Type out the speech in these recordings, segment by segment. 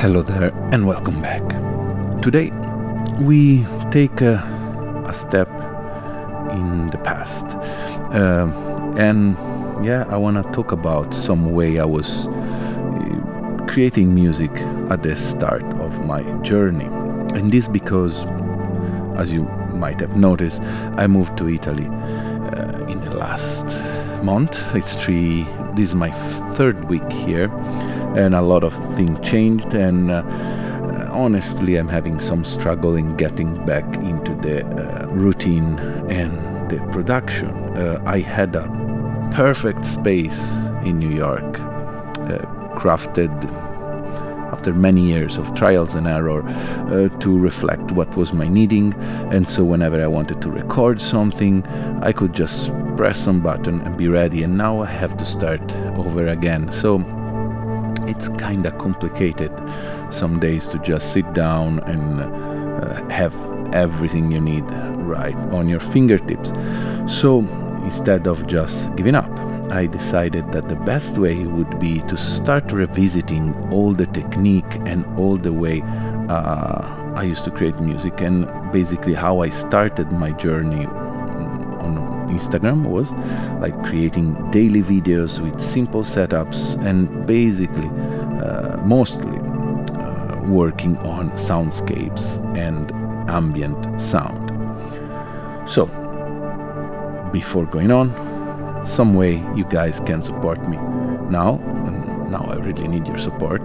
Hello there and welcome back. Today we take a step in the past, I want to talk about some way I was creating music at the start of my journey. And this because, as you might have noticed, I moved to Italy in the last month. This is my third week here, and a lot of things changed, and honestly I'm having some struggle in getting back into the routine and the production. I had a perfect space in New York, crafted after many years of trials and error to reflect what was my needing, and so whenever I wanted to record something I could just press some button and be ready, and now I have to start over again. So it's kinda complicated some days to just sit down and have everything you need right on your fingertips. So instead of just giving up, I decided that the best way would be to start revisiting all the technique and all the way I used to create music, and basically how I started my journey on Instagram was like creating daily videos with simple setups and basically mostly working on soundscapes and ambient sound. So before going on, some way you guys can support me now, and now I really need your support.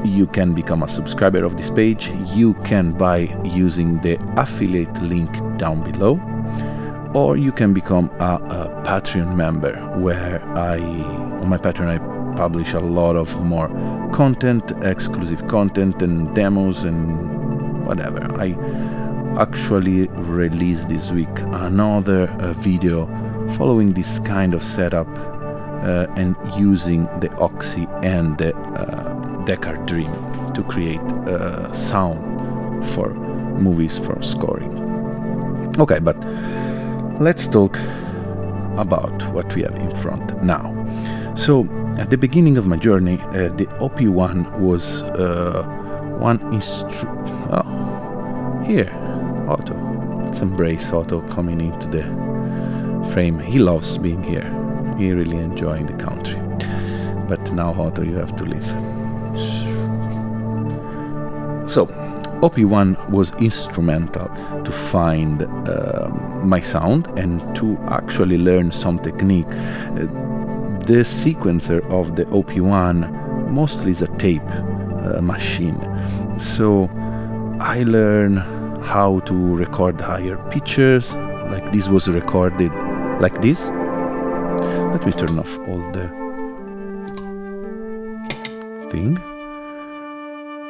You can become a subscriber of this page. You can buy using the affiliate link down below, or you can become a Patreon member, where on my Patreon I publish a lot of more content, exclusive content and demos and whatever. I actually released this week another video following this kind of setup and using the Oxy and the Deckard Dream to create sound for movies, for scoring. Okay, but let's talk about what we have in front now. So at the beginning of my journey, the Op1 was here, Otto. Let's embrace Otto coming into the frame. He loves being here. He really enjoying the country. But now, Otto, you have to leave. So, Op1 was instrumental to find my sound and to actually learn some technique. The sequencer of the Op1 mostly is a tape machine. So I learned how to record higher pitches, like this was recorded like this. Let me turn off all the thing.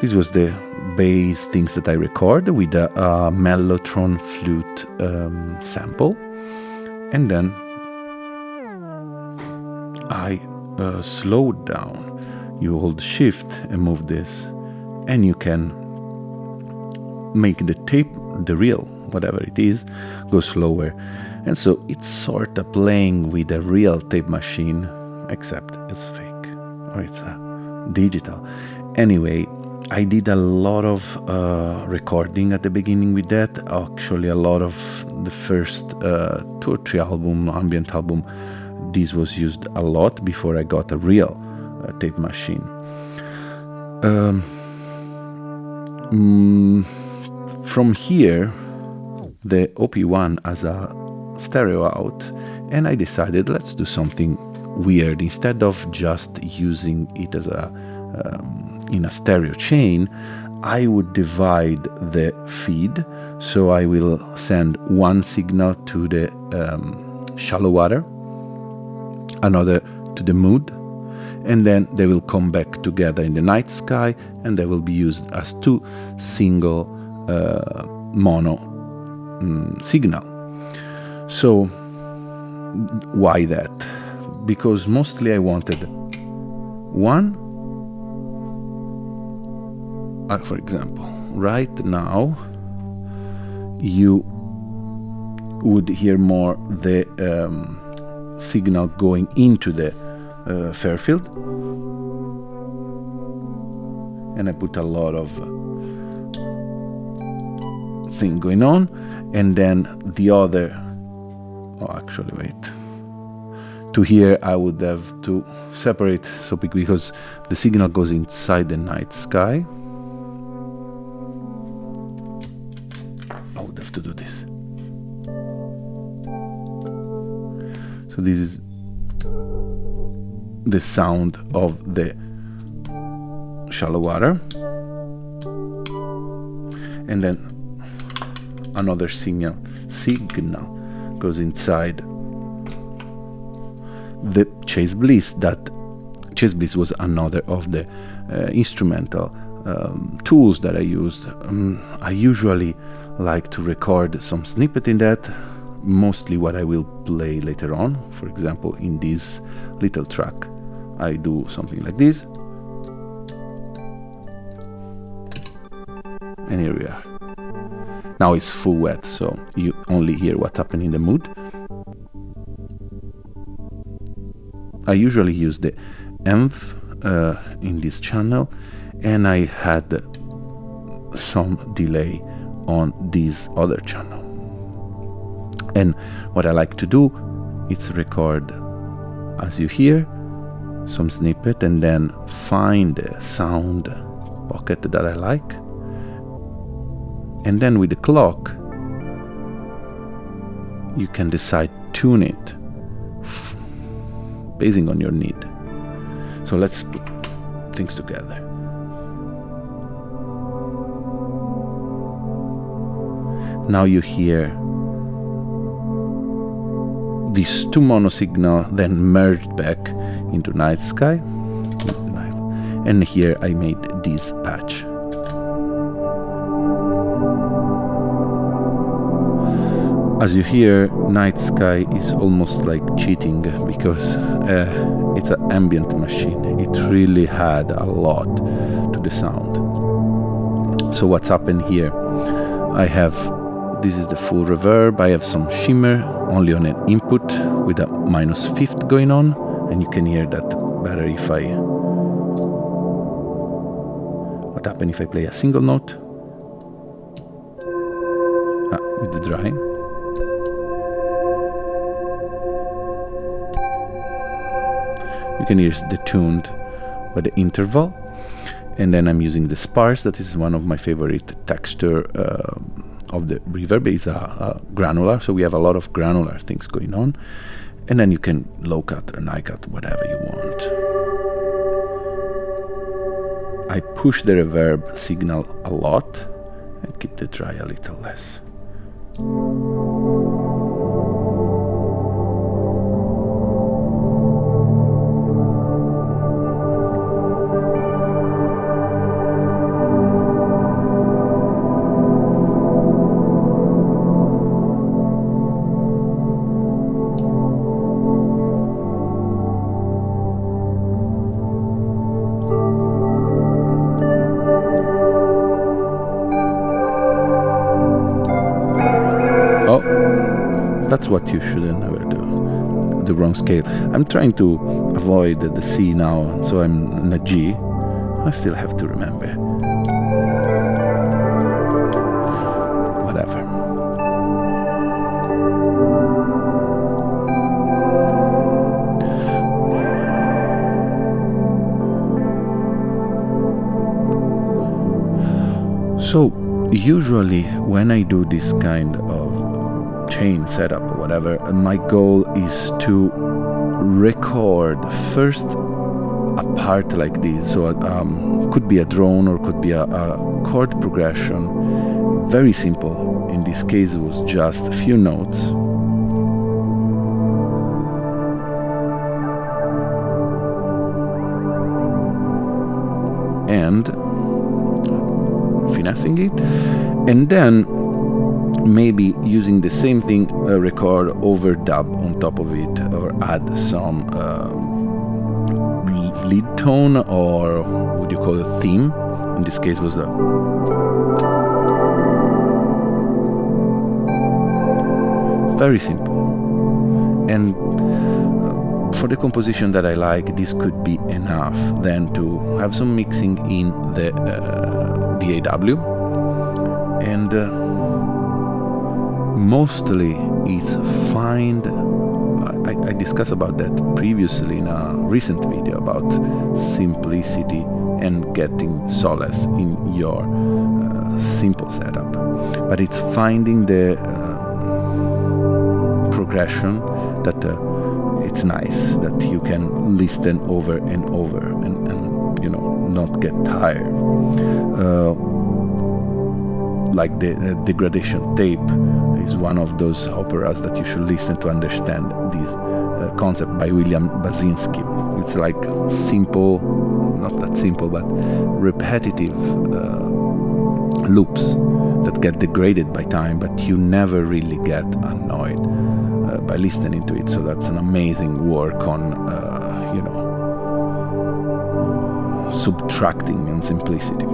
This was the bass things that I record with a mellotron flute sample, and then I slowed down. You hold shift and move this, and you can make the tape, the reel, whatever it is, go slower. And so it's sort of playing with a real tape machine, except it's fake, or it's a digital. Anyway, I did a lot of recording at the beginning with that. Actually, a lot of the first 2 or 3 ambient album, this was used a lot before I got a real tape machine. From here, the Op1 has a stereo out, and I decided let's do something weird. Instead of just using it as in a stereo chain, I would divide the feed. So I will send one signal to the shallow water, another to the mood, and then they will come back together in the Nightsky, and they will be used as 2 single mono signal. So why that? Because mostly I wanted one, for example, right now you would hear more the signal going into the Fairfield, and I put a lot of thing going on, and then the other, oh actually wait, to here I would have to separate, so because the signal goes inside the Nightsky, I would have to do this. So this is the sound of the shallow water, and then another signal goes inside the Chase Bliss. That Chase Bliss was another of the instrumental tools that I used. I usually like to record some snippet in that, mostly what I will play later on. For example, in this little track I do something like this, and here we are. Now it's full wet, so you only hear what's happening in the mood. I usually use the env in this channel, and I had some delay on this other channel. And what I like to do is record, as you hear, some snippet, and then find the sound pocket that I like, and then with the clock you can decide tune it basing on your need. So let's put things together. Now you hear these two mono signal then merged back into Nightsky, and here I made this patch. As you hear, Nightsky is almost like cheating, because it's an ambient machine. It really had a lot to the sound. So what's happened here? I have, this is the full reverb, I have some shimmer only on an input with a -5th going on, and you can hear that better if I... What happens if I play a single note? With the dry. You can hear it's detuned by the interval, and then I'm using the sparse. That is one of my favorite texture of the reverb. Is a granular, so we have a lot of granular things going on, and then you can low cut or high cut, whatever you want. I push the reverb signal a lot and keep the dry a little less. That's what you shouldn't never do. The wrong scale. I'm trying to avoid the C now, so I'm in a G. I still have to remember. Whatever. So usually when I do this kind of chain setup or whatever, my goal is to record first a part like this. So could be a drone or could be a chord progression, very simple. In this case it was just a few notes, and finessing it, and then maybe using the same thing, record overdub on top of it, or add some lead tone, or what you call a theme. In this case was a very simple, and for the composition that I like, this could be enough then to have some mixing in the DAW, and mostly it's find. I discussed about that previously in a recent video about simplicity and getting solace in your simple setup, but it's finding the progression that it's nice that you can listen over and over and you know, not get tired. Like the degradation tape is one of those operas that you should listen to understand this concept by William Basinski. It's like simple, not that simple, but repetitive loops that get degraded by time, but you never really get annoyed by listening to it. So that's an amazing work on, you know, subtracting and simplicity.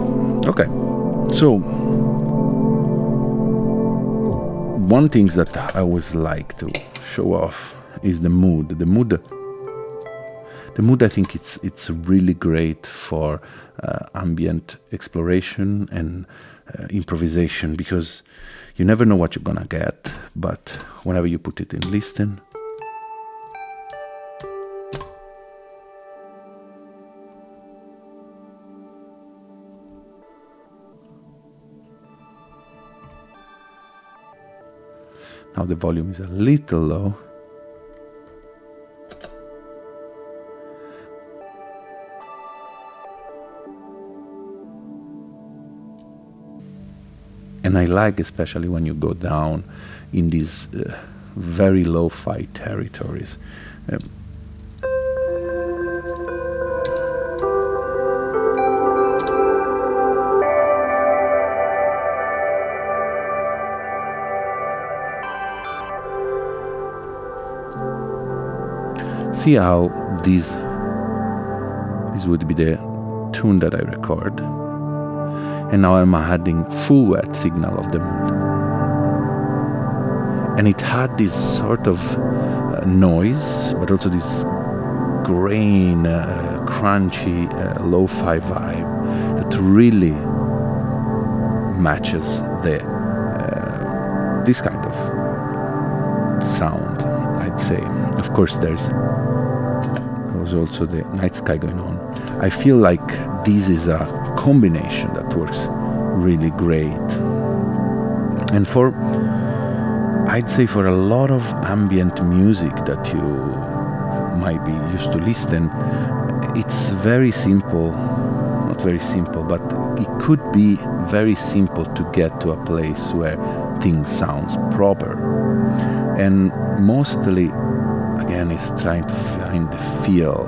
Okay, so one thing that I always like to show off is the mood. The mood, I think it's really great for ambient exploration and improvisation, because you never know what you're gonna get, but whenever you put it in listen, now the volume is a little low. And I like especially when you go down in these very lo-fi territories. See how this would be the tune that I record. And now I'm adding full wet signal of the mood. And it had this sort of noise, but also this grain, crunchy, lo-fi vibe that really matches the this kind of sound, I'd say. Of course, there was also the Nightsky going on. I feel like this is a combination that works really great. And I'd say for a lot of ambient music that you might be used to listen, it's very simple, not very simple, but it could be very simple to get to a place where things sounds proper. And mostly, again, is trying to find the feel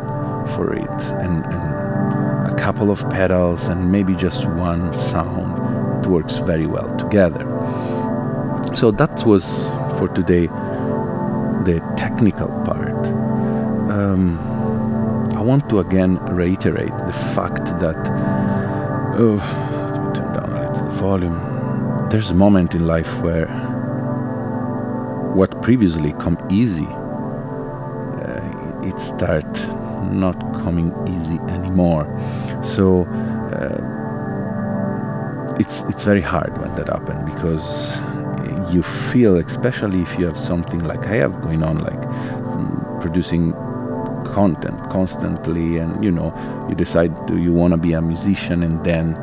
for it, and a couple of pedals and maybe just one sound. It works very well together. So that was for today the technical part. I want to again reiterate the fact that let's turn down a little the volume. There's a moment in life where what previously come easy, it start not coming easy anymore. So it's very hard when that happens, because you feel, especially if you have something like I have going on, like producing content constantly, and you know, you decide you want to be a musician, and then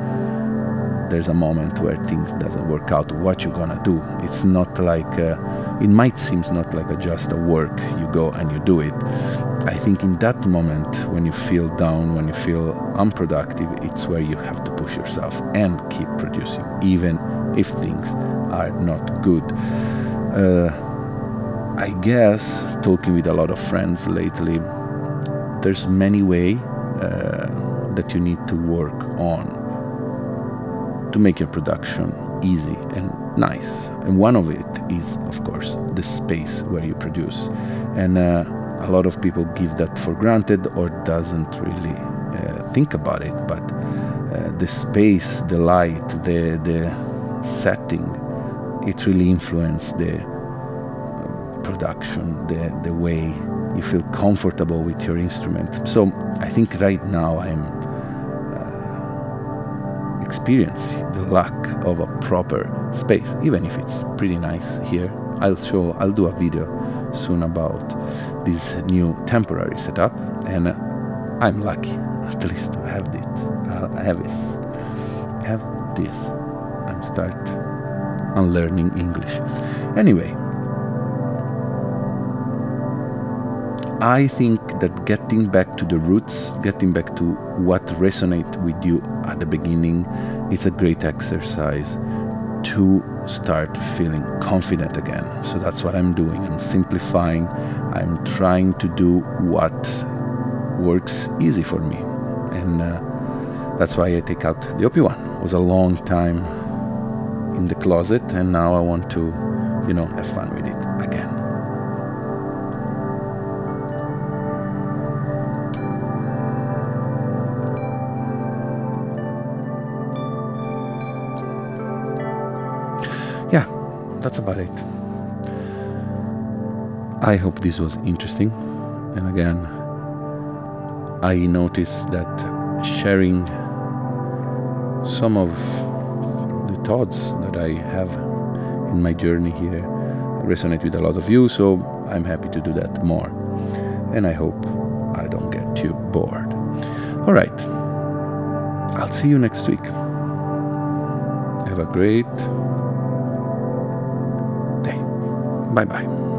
there's a moment where things doesn't work out. What you're gonna do? It's not like it might seem not like just a work. You go and you do it. I think in that moment, when you feel down, when you feel unproductive, it's where you have to push yourself and keep producing, even if things are not good. I guess, talking with a lot of friends lately, there's many ways that you need to work on to make your production easy and nice. And one of it is, of course, the space where you produce. And a lot of people give that for granted or doesn't really think about it. But the space, the light, the setting, it really influences the production, the way you feel comfortable with your instrument. So I think right now I'm experiencing the lack of a proper space, even if it's pretty nice here. I'll do a video soon about this new temporary setup, and I'm lucky at least to have it. Have this. I'm start unlearning English. Anyway, I think that getting back to the roots, getting back to what resonates with you at the beginning, it's a great exercise to start feeling confident again. So that's what I'm doing. I'm simplifying. I'm trying to do what works easy for me. And that's why I take out the Op1. It was a long time in the closet, and now I want to, have fun with it again. Yeah, that's about it. I hope this was interesting. And again, I noticed that sharing some of the thoughts that I have in my journey here resonate with a lot of you, so I'm happy to do that more. And I hope I don't get too bored. All right. I'll see you next week. Have a great day. Bye-bye.